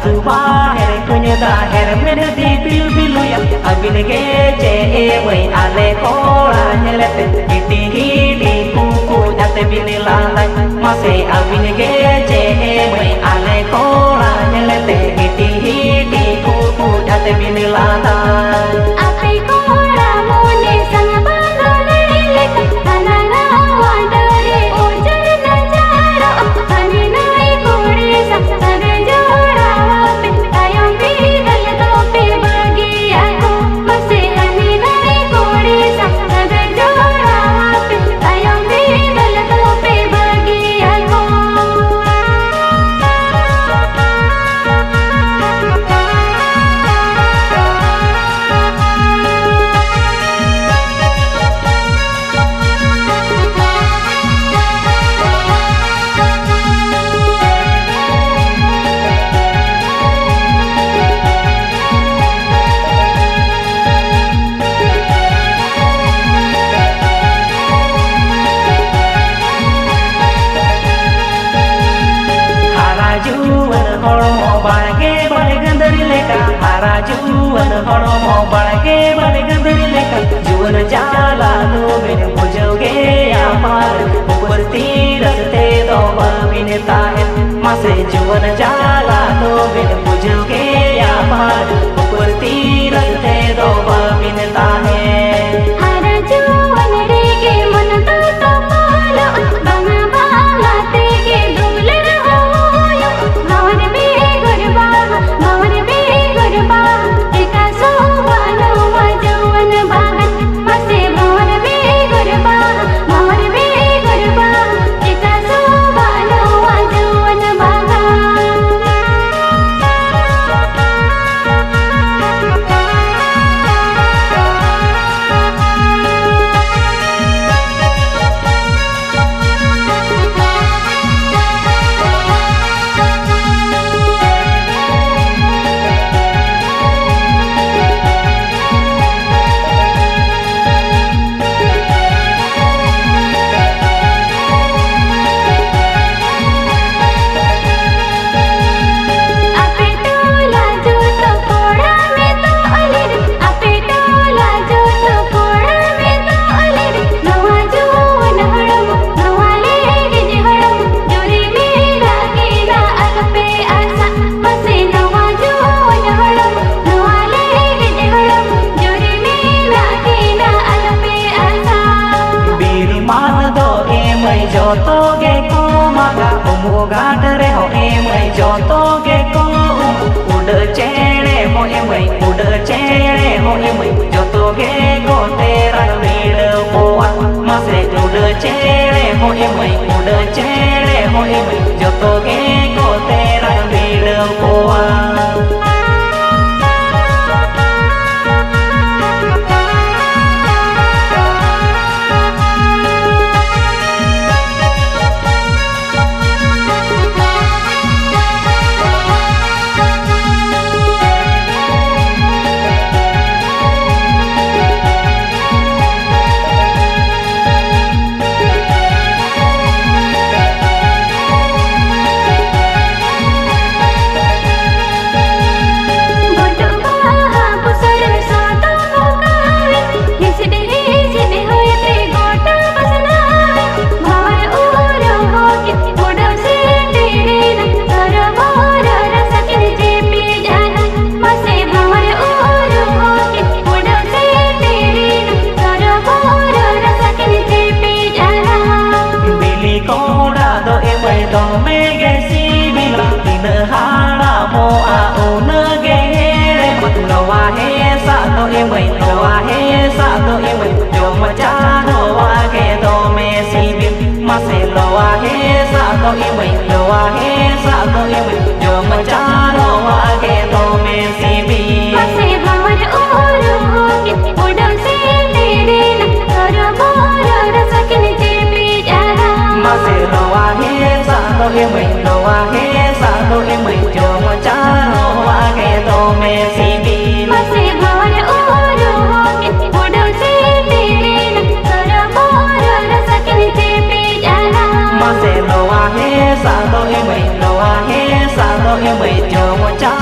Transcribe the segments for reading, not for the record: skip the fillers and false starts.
tu ba her kunya da her mere di bil bilu ya abin ge je e wai ale kora nyelete iti hidi kuku jate binila lai mase abin ge je e wai ale kora nyelete iti hidi kuku jate binila lai ape kora mone sang bandole lek tanana wandare ojar najara ani nai kore sang sare jora pe tayong bidal to pe bagi aku masih ani nai kore sang sare jora pe tayong bidal to pe bagi aku harajuan horomo balage balage dari leka juan jala no bene mujoge amar uperti raste do babine tahe mase juan jala no bene mujoge amar uperti raste do babine tahe harajuan rege मन तो पालो बंगा बाला तेगे दुबलर होयो भवन बे गुरबा भवन बे गुरबा एका सोवानो वजवन बागन मसे भवन बे गुरबा भवन बे गुरबा एका सोवानो वजवन joto ge ko maga umuga dare ho emai joto ge ko ude chere ho emai ude chere ho emai joto ge ko tera vede poa mase ude chere ho emai ude chere ho emai joto ge ko tera vede poa emai no ahe sa do emai jo macha no age do me sibin mase lo ahe sa do emai lo ahe sa do emai jo macha no age do me sibin mase bhavar oro hoke odam se tere na karo boro rasakin je bijara mase lo ahe sa do emai lo ahe sa do emai jo macha no age do me sibin mase bhavar oro hoke odam se tere na karo boro rasakin je bijara mase lo ahe sa do emai lo ahe sa do emai jo macha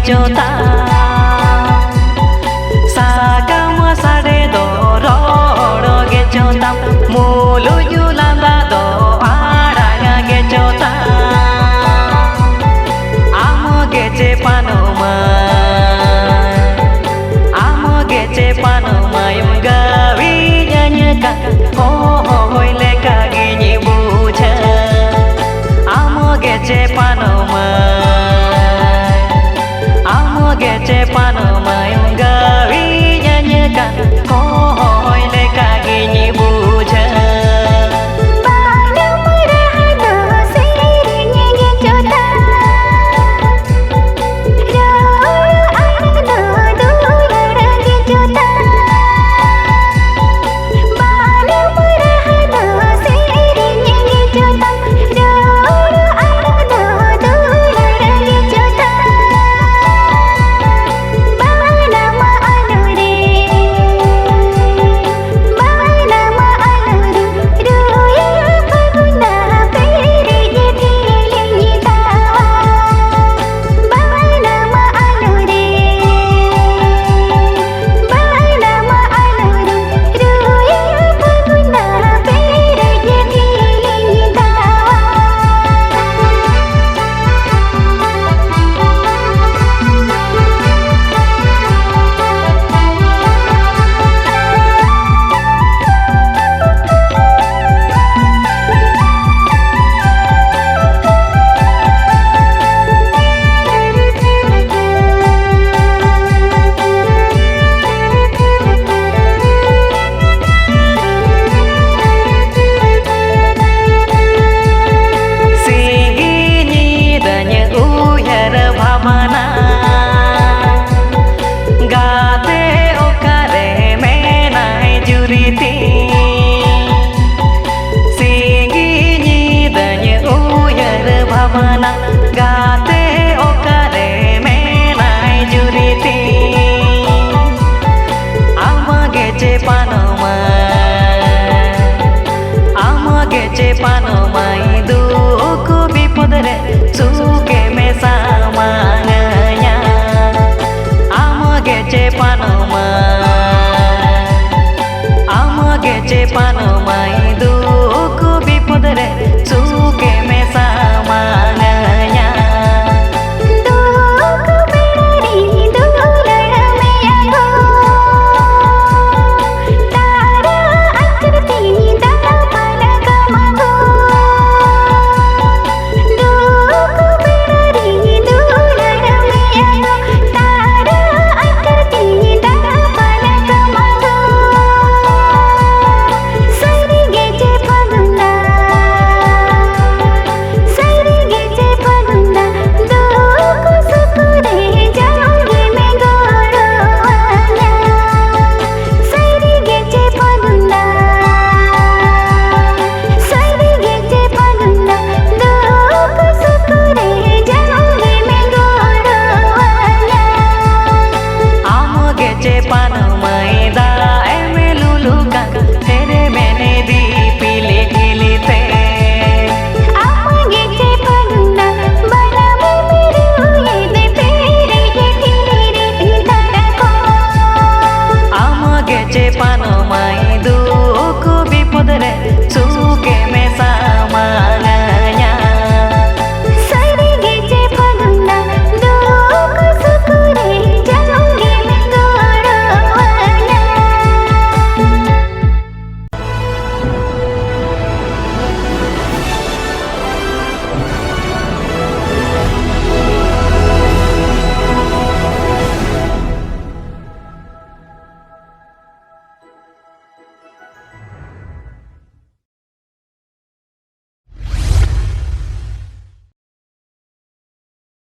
gecota sagama sade do roro gecota mulu julanda do aranga gecota amo gece panomai gawi nyanyikan hoi leka gini buca amo gece panomai gawi nyanyikan